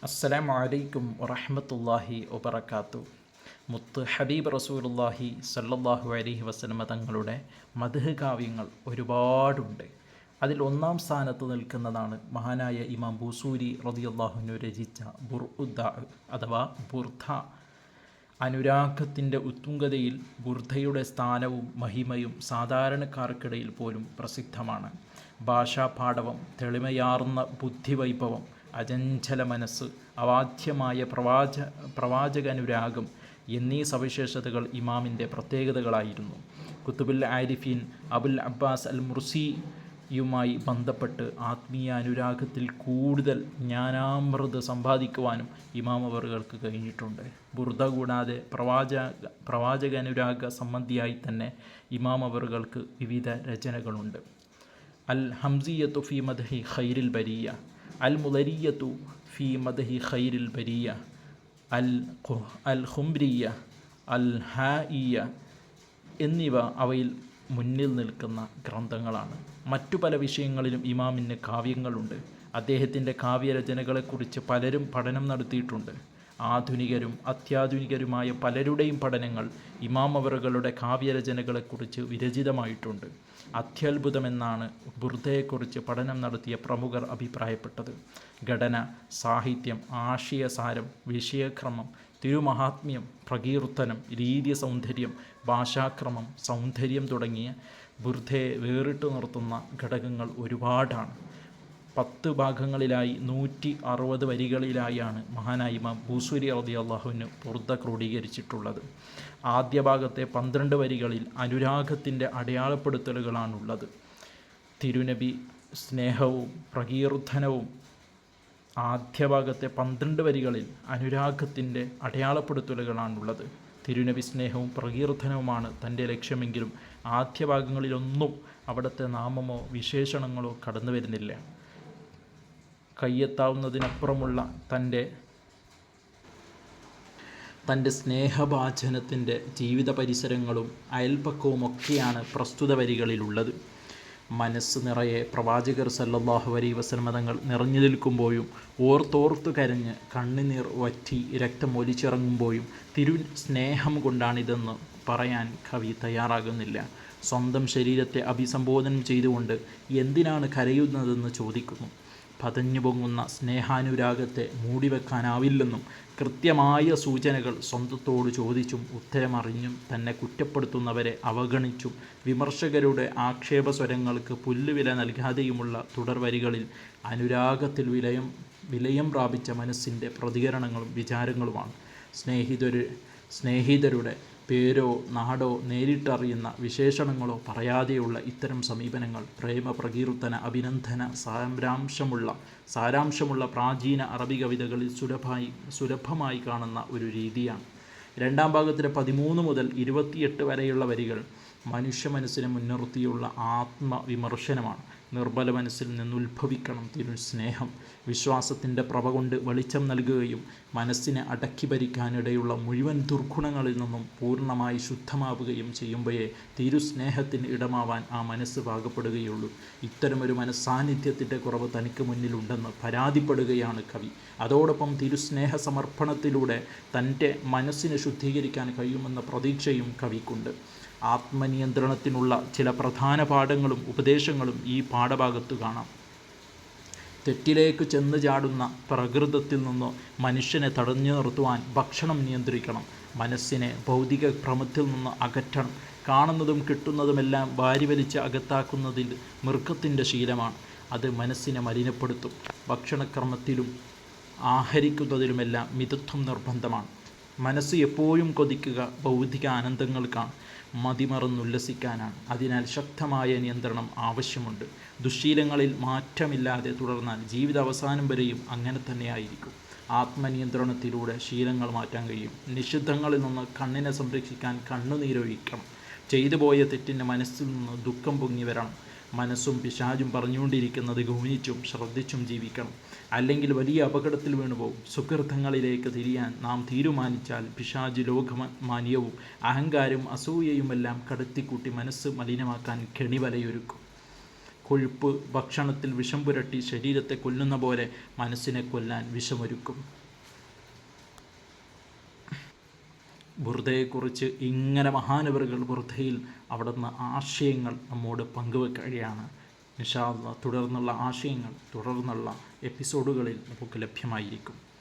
അസ്സലാമു അലൈക്കും വറഹ്മത്തുള്ളാഹി വബറകാത്തു. മുത്ത് ഹബീബ് റസൂലുള്ളാഹി സ്വല്ലല്ലാഹു അലൈഹി വസല്ലമ തങ്ങളുടെ മദ്ഹ് കാവ്യങ്ങൾ ഒരുപാടുണ്ട്. അതിൽ ഒന്നാം സ്ഥാനത്ത് നിൽക്കുന്നതാണ് മഹാനായ ഇമാം ബൂസൂരി റളിയല്ലാഹു അൻഹു രചിച്ച ബുർഉദ്ദ അഥവാ ബുർദ. അനുരാഗത്തിൻ്റെ ഉത്തുംഗതയിൽ ബുർദയുടെ സ്ഥാനവും മഹിമയും സാധാരണക്കാർക്കിടയിൽ പോലും പ്രസിദ്ധമാണ്. ഭാഷാപാടവം, തെളിമയാർന്ന ബുദ്ധിവൈഭവം, അചഞ്ചല മനസ്സ്, അവാച്യമായ പ്രവാചകാനുരാഗം എന്നീ സവിശേഷതകൾ ഇമാമിൻ്റെ പ്രത്യേകതകളായിരുന്നു. കുത്തുബുൽ ആരിഫീൻ അബുൽ അബ്ബാസ് അൽ മുർസിയുമായി ബന്ധപ്പെട്ട് ആത്മീയാനുരാഗത്തിൽ കൂടുതൽ ജ്ഞാനാമൃത് സമ്പാദിക്കുവാനും ഇമാം അവറുകൾക്ക് കഴിഞ്ഞിട്ടുണ്ട്. ബുർദ കൂടാതെ പ്രവാചകാനുരാഗ സംബന്ധിയായി തന്നെ ഇമാം അവറുകൾക്ക് വിവിധ രചനകളുണ്ട്. അൽ ഹംസിയത്തു ഫി മദ്ഹി ഖൈരിൽ ബരിയ, അൽ മുദരിയത്തു ഫി മദ്ഹി ഖൈരിൽ ബരിയ, അൽ ഖുംരിയ, അൽ ഹായിയ എന്നിവ അവയിൽ മുന്നിൽ നിൽക്കുന്ന ഗ്രന്ഥങ്ങളാണ്. മറ്റു പല വിഷയങ്ങളിലും ഇമാമിന് കാവ്യങ്ങളുണ്ട്. അദ്ദേഹത്തിൻ്റെ കാവ്യരചനകളെക്കുറിച്ച് പലരും പഠനം നടത്തിയിട്ടുണ്ട്. ആധുനികരും അത്യാധുനികരുമായ പലരുടെയും പഠനങ്ങൾ ഇമാം അവറുകളുടെ കാവ്യരചനകളെക്കുറിച്ച് വിരചിതമായിട്ടുണ്ട്. അത്യത്ഭുതമെന്നാണ് ബുർദയെക്കുറിച്ച് പഠനം നടത്തിയ പ്രമുഖർ അഭിപ്രായപ്പെട്ടത്. ഘടന, സാഹിത്യം, ആശയസാരം, വിഷയക്രമം, തിരുമഹാത്മ്യം, പ്രകീർത്തനം, രീതി സൗന്ദര്യം, ഭാഷാക്രമം, സൗന്ദര്യം തുടങ്ങിയ ബുർദയെ വേറിട്ടു നിർത്തുന്ന ഘടകങ്ങൾ ഒരുപാടാണ്. 10 ഭാഗങ്ങളിലായി 160 വരികളിലായാണ് മഹാനായ ഇമാം ബൂസൂരി റളിയല്ലാഹു അൻഹു ബുർദ ക്രോഡീകരിച്ചിട്ടുള്ളത്. ആദ്യ ഭാഗത്തെ 12 വരികളിൽ അനുരാഗത്തിൻ്റെ അടയാളപ്പെടുത്തലുകളാണുള്ളത്. തിരുനബി സ്നേഹവും പ്രകീർത്തനവും. ആദ്യ ഭാഗത്തെ 12 വരികളിൽ അനുരാഗത്തിൻ്റെ അടയാളപ്പെടുത്തലുകളാണുള്ളത്. തിരുനബി സ്നേഹവും പ്രകീർത്തനവുമാണ് തൻ്റെ ലക്ഷ്യമെങ്കിലും ആദ്യ ഭാഗങ്ങളിലൊന്നും അവിടുത്തെ നാമമോ വിശേഷണങ്ങളോ കടന്നു വരുന്നില്ല. കയ്യെത്താവുന്നതിനപ്പുറമുള്ള തൻ്റെ സ്നേഹഭാജനത്തിൻ്റെ ജീവിത പരിസരങ്ങളും അയൽപ്പക്കവുമൊക്കെയാണ് പ്രസ്തുത വരികളിലുള്ളത്. മനസ്സ് നിറയെ പ്രവാചകർ സല്ലല്ലാഹു അലൈഹി വസല്ലമ തങ്ങൾ നിറഞ്ഞു നിൽക്കുമ്പോഴും ഓർത്തോർത്തു കരഞ്ഞ് കണ്ണുനീർ വറ്റി രക്തം ഒലിച്ചിറങ്ങുമ്പോഴും സ്നേഹം കൊണ്ടാണിതെന്ന് പറയാൻ കവി തയ്യാറാകുന്നില്ല. സ്വന്തം ശരീരത്തെ അഭിസംബോധന ചെയ്തുകൊണ്ട് എന്തിനാണ് കരയുന്നതെന്ന് ചോദിക്കുന്നു. പതഞ്ഞു പൊങ്ങുന്ന സ്നേഹാനുരാഗത്തെ മൂടിവെക്കാനാവില്ലെന്നും കൃത്യമായ സൂചനകൾ സ്വന്തത്തോട് ചോദിച്ചും ഉത്തരമറിഞ്ഞും തന്നെ കുറ്റപ്പെടുത്തുന്നവരെ അവഗണിച്ചും വിമർശകരുടെ ആക്ഷേപസ്വരങ്ങൾക്ക് പുല്ലുവില നൽകാതെയുമുള്ള തുടർവരികളിൽ അനുരാഗത്തിൽ വിലയം പ്രാപിച്ച മനസ്സിൻ്റെ പ്രതികരണങ്ങളും വിചാരങ്ങളുമാണ്. സ്നേഹിതരുടെ പേരോ നാടോ നേരിട്ടറിയുന്ന വിശേഷണങ്ങളോ പറയാതെയുള്ള ഇത്തരം സമീപനങ്ങൾ പ്രേമ പ്രകീർത്തന അഭിനന്ദന സാരാംശമുള്ള പ്രാചീന അറബി കവിതകളിൽ സുലഭമായി കാണുന്ന ഒരു രീതിയാണ്. രണ്ടാം ഭാഗത്തിലെ 13 മുതൽ 28 വരെയുള്ള വരികൾ മനുഷ്യ മനസ്സിനെ മുൻനിർത്തിയുള്ള ആത്മവിമർശനമാണ്. നിർമ്മല മനസ്സിൽ നിന്നുത്ഭവിക്കണം തിരുസ്നേഹം. വിശ്വാസത്തിൻ്റെ പ്രഭ കൊണ്ട് വെളിച്ചം നൽകുകയും മനസ്സിനെ അടക്കി ഭരിക്കാനിടയുള്ള മുഴുവൻ ദുർഗുണങ്ങളിൽ നിന്നും പൂർണ്ണമായി ശുദ്ധമാവുകയും ചെയ്യുമ്പോഴേ തിരുസ്നേഹത്തിന് ഇടമാവാൻ ആ മനസ്സ് പാകപ്പെടുകയുള്ളൂ. ഇത്തരമൊരു മനസ്സാന്നിധ്യത്തിൻ്റെ കുറവ് തനിക്ക് മുന്നിലുണ്ടെന്ന് പരാതിപ്പെടുകയാണ് കവി. അതോടൊപ്പം തിരുസ്നേഹ സമർപ്പണത്തിലൂടെ തൻ്റെ മനസ്സിനെ ശുദ്ധീകരിക്കാൻ കഴിയുമെന്ന പ്രതീക്ഷയും കവിക്കുണ്ട്. ആത്മനിയന്ത്രണത്തിനുള്ള ചില പ്രധാന പാഠങ്ങളും ഉപദേശങ്ങളും ഈ പാഠഭാഗത്ത് കാണാം. തെറ്റിലേക്ക് ചെന്ന് ചാടുന്ന പ്രകൃതത്തിൽ നിന്ന് മനുഷ്യനെ തടഞ്ഞു നിർത്തുവാൻ ഭക്ഷണം നിയന്ത്രിക്കണം. മനസ്സിനെ ഭൗതിക ഭ്രമത്തിൽ നിന്ന് അകറ്റണം. കാണുന്നതും കിട്ടുന്നതുമെല്ലാം വാരിവലിച്ച് അകത്താക്കുന്നതിൽ മൃഗത്തിൻ്റെ ശീലമാണ്. അത് മനസ്സിനെ മലിനപ്പെടുത്തും. ഭക്ഷണക്രമത്തിലും ആഹരിക്കുന്നതിലുമെല്ലാം മിതത്വം നിർബന്ധമാണ്. മനസ്സ് എപ്പോഴും കൊതിക്കുക ഭൗതിക ആനന്ദങ്ങൾക്കാണ്, മതിമറന്നുല്ലസിക്കാനാണ്. അതിനാൽ ശക്തമായ നിയന്ത്രണം ആവശ്യമുണ്ട്. ദുശ്ശീലങ്ങളിൽ മാറ്റമില്ലാതെ തുടർന്നാൽ ജീവിതാവസാനം വരെയും അങ്ങനെ തന്നെയായിരിക്കും. ആത്മനിയന്ത്രണത്തിലൂടെ ശീലങ്ങൾ മാറ്റാൻ കഴിയും. നിഷിദ്ധങ്ങളിൽ നിന്ന് കണ്ണിനെ സംരക്ഷിക്കാൻ കണ്ണുനീരൊഴിക്കണം. ചെയ്തു പോയ തെറ്റിൻ്റെ മനസ്സിൽ നിന്ന് ദുഃഖം പൊങ്ങി വരണം. മനസ്സും പിശാചും പറഞ്ഞുകൊണ്ടിരിക്കുന്നത് ഗൗനിച്ചും ശ്രദ്ധിച്ചും ജീവിക്കണം. അല്ലെങ്കിൽ വലിയ അപകടത്തിൽ വീണുപോകും. സുഹൃത്തങ്ങളിലേക്ക് തിരിയാൻ നാം തീരുമാനിച്ചാൽ പിശാച് ലോകമാന്യവും അഹങ്കാരവും അസൂയയുമെല്ലാം കടത്തിക്കൂട്ടി മനസ്സ് മലിനമാക്കാൻ കെണിവലയൊരുക്കും. കൊഴുപ്പ് ഭക്ഷണത്തിൽ വിഷം പുരട്ടി ശരീരത്തെ കൊല്ലുന്ന പോലെ മനസ്സിനെ കൊല്ലാൻ വിഷമൊരുക്കും. ബുർദയെക്കുറിച്ച് ഇങ്ങനെ മഹാനവറുകൾ ബുർദയിൽ അവിടുന്ന് ആശയങ്ങൾ നമ്മോട് പങ്കുവെക്കുകയാണ്. ഇൻഷാ അല്ലാഹ് തുടർന്നുള്ള ആശയങ്ങൾ തുടർന്നുള്ള എപ്പിസോഡുകളിൽ നമുക്ക് ലഭ്യമായിരിക്കും.